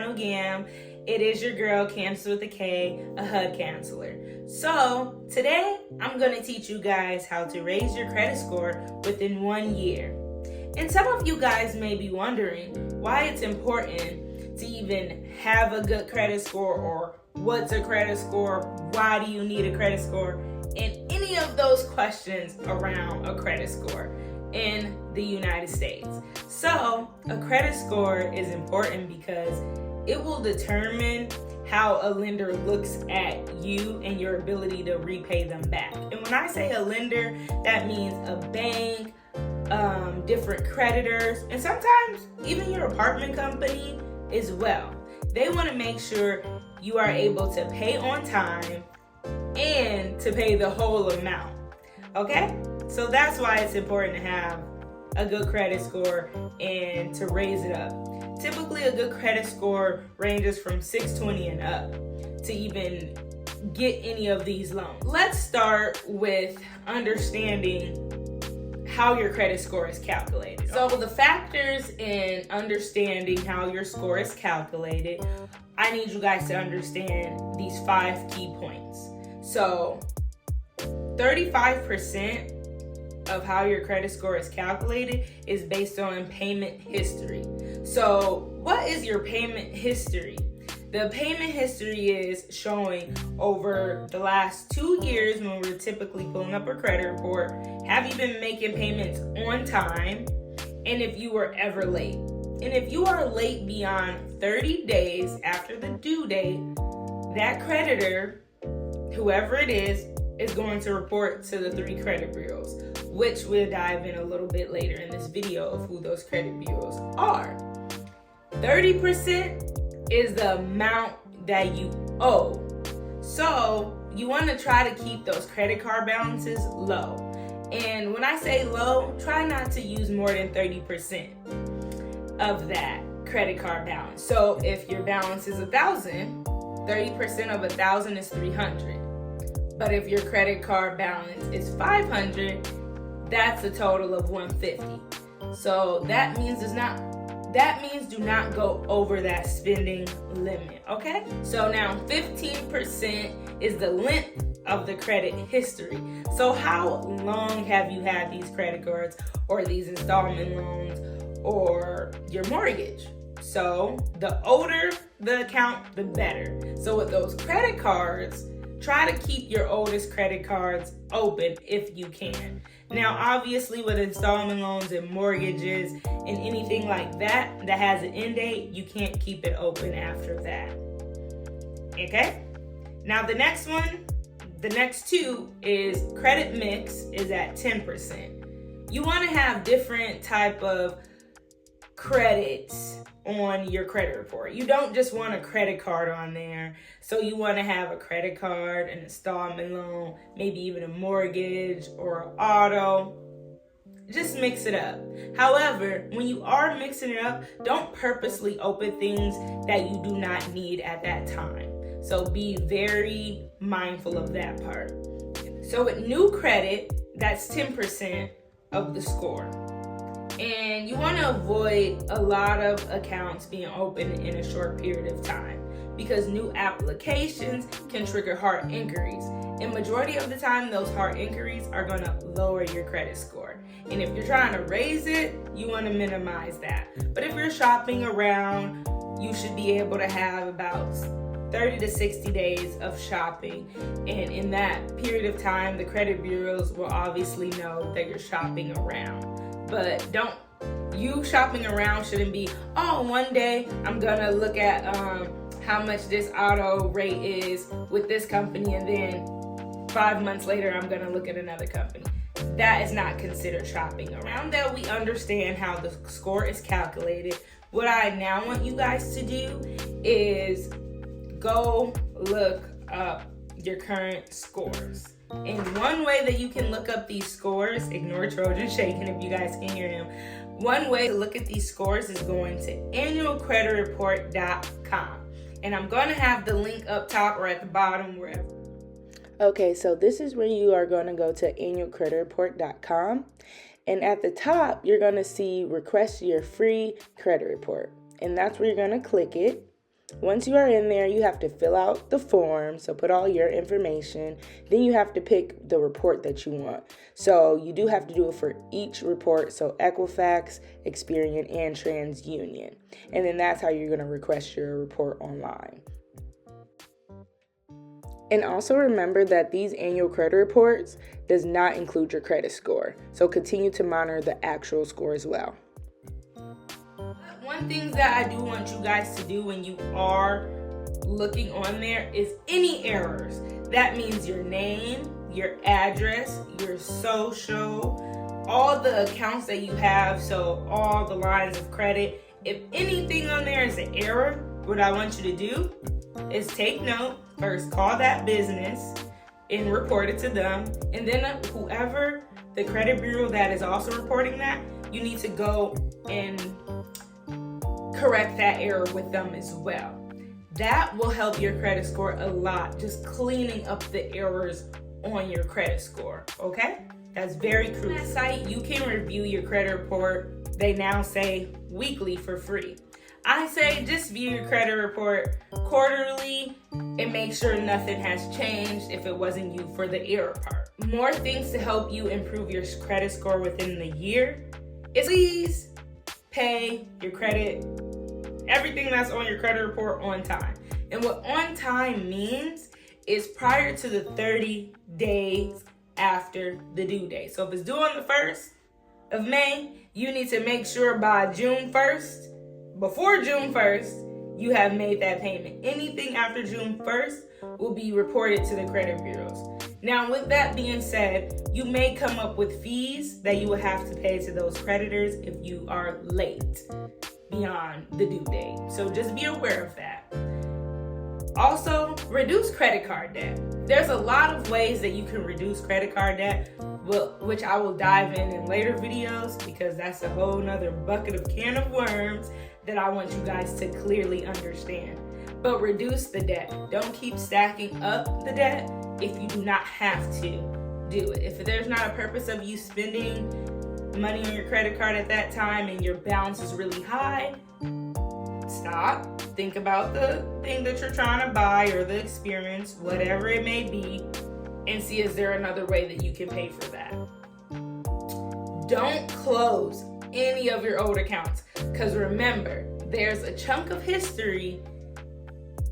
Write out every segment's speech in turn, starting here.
no gam. It is your girl, Cancer with a K, a HUD counselor. So today I'm going to teach you guys how to raise your credit score within 1 year. And some of you guys may be wondering why it's important to even have a good credit score, or what's a credit score, why do you need a credit score, and any of those questions around a credit score in the United States. So a credit score is important because it will determine how a lender looks at you and your ability to repay them back. And when I say a lender, that means a bank, different creditors, and sometimes even your apartment company as well. They want to make sure you are able to pay on time and to pay the whole amount. Okay? So that's why it's important to have a good credit score and to raise it up. Typically, a good credit score ranges from 620 and up to even get any of these loans. Let's start with understanding how your credit score is calculated. So the factors in understanding how your score is calculated, I need you guys to understand these 5 key points. So 35% of how your credit score is calculated is based on payment history. So what is your payment history? The payment history is showing over the last 2 years, when we're typically pulling up a credit report, have you been making payments on time, and if you were ever late. And if you are late beyond 30 days after the due date, that creditor, whoever it is going to report to the 3 credit bureaus, which we'll dive in a little bit later in this video of who those credit bureaus are. 30% is the amount that you owe. So you want to try to keep those credit card balances low. And when I say low, try not to use more than 30% of that credit card balance. So if your balance is $1,000, 30% of $1,000 is $300. But if your credit card balance is $500, that's a total of $150. So that means do not go over that spending limit, okay? So now 15% is the length of the credit history. So how long have you had these credit cards or these installment loans or your mortgage? So the older the account, the better. So with those credit cards, try to keep your oldest credit cards open if you can. Now, obviously, with installment loans and mortgages and anything like that that has an end date, you can't keep it open after that. Okay? Now, the next 2 is credit mix is at 10%. You want to have different type of credits on your credit report. You don't just want a credit card on there. So you want to have a credit card, an installment loan, maybe even a mortgage or an auto. Just mix it up. However, when you are mixing it up, don't purposely open things that you do not need at that time. So be very mindful of that part. So with new credit, that's 10% of the score. And you want to avoid a lot of accounts being open in a short period of time, because new applications can trigger hard inquiries. And majority of the time, those hard inquiries are going to lower your credit score. And if you're trying to raise it, you want to minimize that. But if you're shopping around, you should be able to have about 30 to 60 days of shopping. And in that period of time, the credit bureaus will obviously know that you're shopping around. But you shopping around shouldn't be, one day I'm gonna look at how much this auto rate is with this company, and then 5 months later I'm gonna look at another company. That is not considered shopping around. That we understand how the score is calculated, what I now want you guys to do is go look up your current scores. And one way that you can look up these scores, ignore Trojan shaking if you guys can hear him. One way to look at these scores is going to annualcreditreport.com. And I'm going to have the link up top or at the bottom, wherever. Okay, so this is where you are going to go to annualcreditreport.com. And at the top, you're going to see request your free credit report. And that's where you're going to click it. Once you are in there, you have to fill out the form, so put all your information. Then you have to pick the report that you want. So you do have to do it for each report, so Equifax, Experian, and TransUnion. And then that's how you're going to request your report online. And also remember that these annual credit reports does not include your credit score. So continue to monitor the actual score as well. One thing that I do want you guys to do when you are looking on there is any errors. That means your name, your address, your social, all the accounts that you have, so all the lines of credit. If anything on there is an error, what I want you to do is take note. First, call that business and report it to them. And then whoever, the credit bureau that is also reporting that, you need to go and correct that error with them as well. That will help your credit score a lot, just cleaning up the errors on your credit score, okay? That's very crucial. On that site, you can review your credit report. They now say weekly for free. I say just view your credit report quarterly and make sure nothing has changed if it wasn't you for the error part. More things to help you improve your credit score within the year is please pay your credit, everything that's on your credit report on time. And what on time means is prior to the 30 days after the due date. So if it's due on the 1st of May, you need to make sure by June 1st, before June 1st, you have made that payment. Anything after June 1st will be reported to the credit bureaus. Now, with that being said, you may come up with fees that you will have to pay to those creditors if you are late beyond the due date. So just be aware of that. Also, reduce credit card debt. There's a lot of ways that you can reduce credit card debt, which I will dive in later videos because that's a whole nother bucket of can of worms that I want you guys to clearly understand. But reduce the debt. Don't keep stacking up the debt if you do not have to do it. If there's not a purpose of you spending money on your credit card at that time and your balance is really high, stop. Think about the thing that you're trying to buy or the experience, whatever it may be, and see is there another way that you can pay for that. Don't close any of your old accounts because remember, there's a chunk of history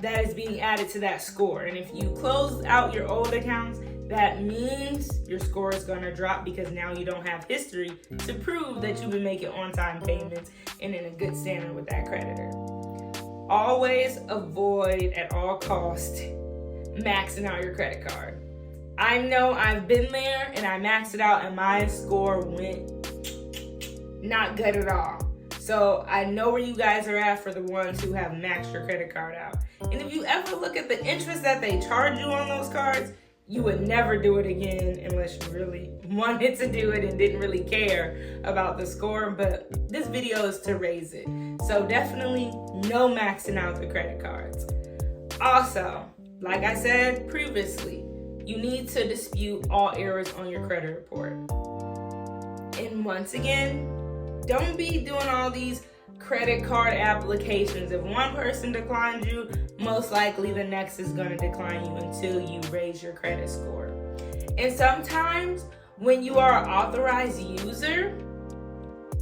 that is being added to that score. And if you close out your old accounts, that means your score is going to drop because now you don't have history to prove that you've been making on-time payments and in a good standard with that creditor. Always avoid at all costs maxing out your credit card. I know I've been there and I maxed it out and my score went not good at all. So I know where you guys are at for the ones who have maxed your credit card out. And if you ever look at the interest that they charge you on those cards, you would never do it again unless you really wanted to do it and didn't really care about the score. But this video is to raise it. So definitely no maxing out the credit cards. Also, like I said previously, you need to dispute all errors on your credit report. And once again, don't be doing all these credit card applications. If one person declines you, most likely the next is going to decline you until you raise your credit score. And sometimes when you are an authorized user,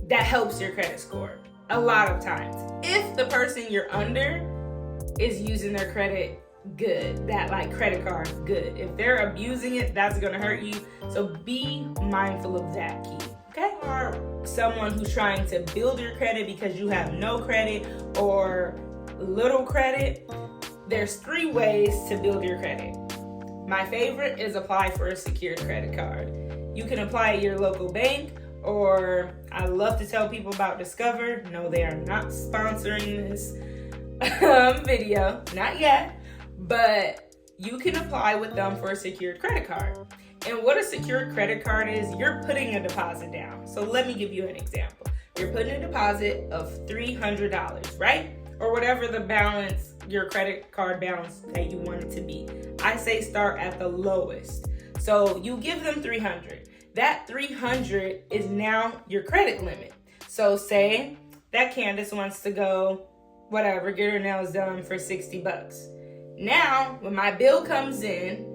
that helps your credit score. A lot of times. If the person you're under is using their credit good, that like credit card good. If they're abusing it, that's going to hurt you. So be mindful of that key. Okay? Or someone who's trying to build your credit because you have no credit or little credit, there's 3 ways to build your credit. My favorite is apply for a secured credit card. You can apply at your local bank, or I love to tell people about Discover. No, they are not sponsoring this video, not yet, but you can apply with them for a secured credit card. And what a secured credit card is, you're putting a deposit down. So let me give you an example. You're putting a deposit of $300, right? Or whatever the balance, your credit card balance that you want it to be. I say start at the lowest. So you give them $300. That $300 is now your credit limit. So say that Candace wants to go whatever, get her nails done for $60. Now, when my bill comes in,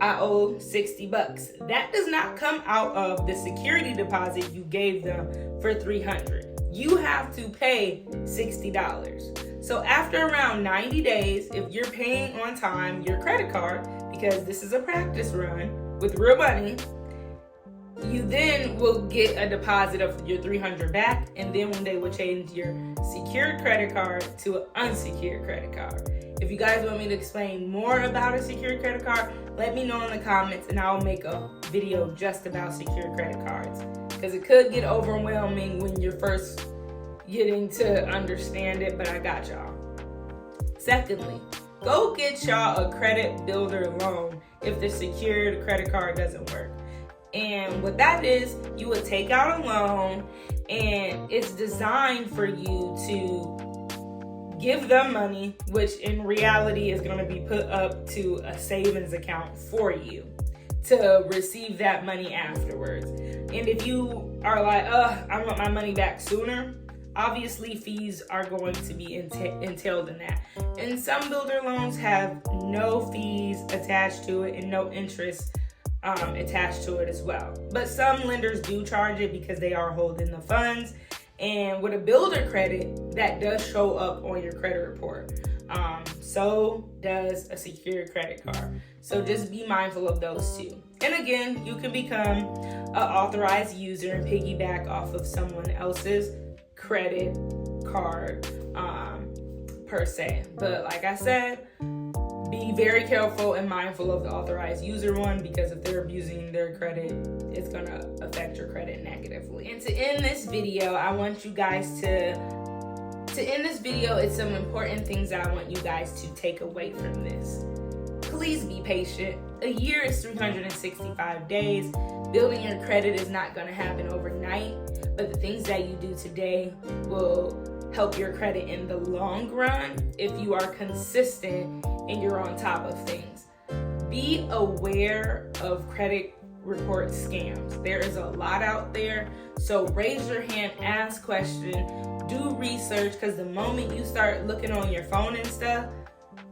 I owe $60. That does not come out of the security deposit you gave them for $300. You have to pay $60. So after around 90 days, if you're paying on time your credit card, because this is a practice run with real money, you then will get a deposit of your $300 back, and then when they will change your secured credit card to an unsecured credit card. If you guys want me to explain more about a secured credit card, let me know in the comments and I'll make a video just about secured credit cards, because it could get overwhelming when you're first getting to understand it, but I got y'all. Secondly, go get y'all a credit builder loan if the secured credit card doesn't work. And what that is, you would take out a loan and it's designed for you to give them money, which in reality is going to be put up to a savings account for you to receive that money afterwards. And if you are like, I want my money back sooner, obviously fees are going to be entailed in that. And some builder loans have no fees attached to it and no interest attached to it as well. But some lenders do charge it because they are holding the funds. And with a builder credit, that does show up on your credit report. So does a secured credit card. So just be mindful of those two. And again, you can become an authorized user and piggyback off of someone else's credit card per se. But like I said, be very careful and mindful of the authorized user one, because if they're abusing their credit, it's gonna affect your credit negatively. And to end this video, I want you guys to end this video, it's some important things that I want you guys to take away from this. Please be patient. A year is 365 days. Building your credit is not gonna happen overnight, but the things that you do today will help your credit in the long run if you are consistent and you're on top of things. Be aware of credit report scams. There is a lot out there, so raise your hand, ask questions, do research, because the moment you start looking on your phone and stuff,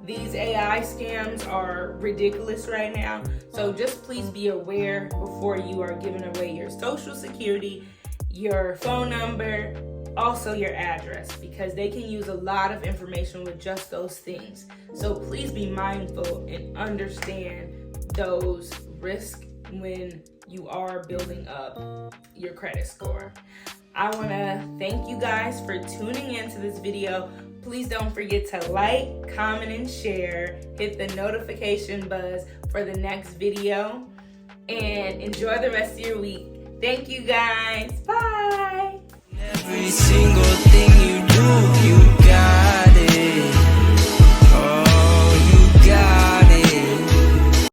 these AI scams are ridiculous right now. So just please be aware before you are giving away your social security, your phone number, also your address, because they can use a lot of information with just those things. So please be mindful and understand those risks when you are building up your credit score. I want to thank you guys for tuning into this video. Please don't forget to like, comment, and share. Hit the notification buzz for the next video. And enjoy the rest of your week. Thank you guys. Bye. Every single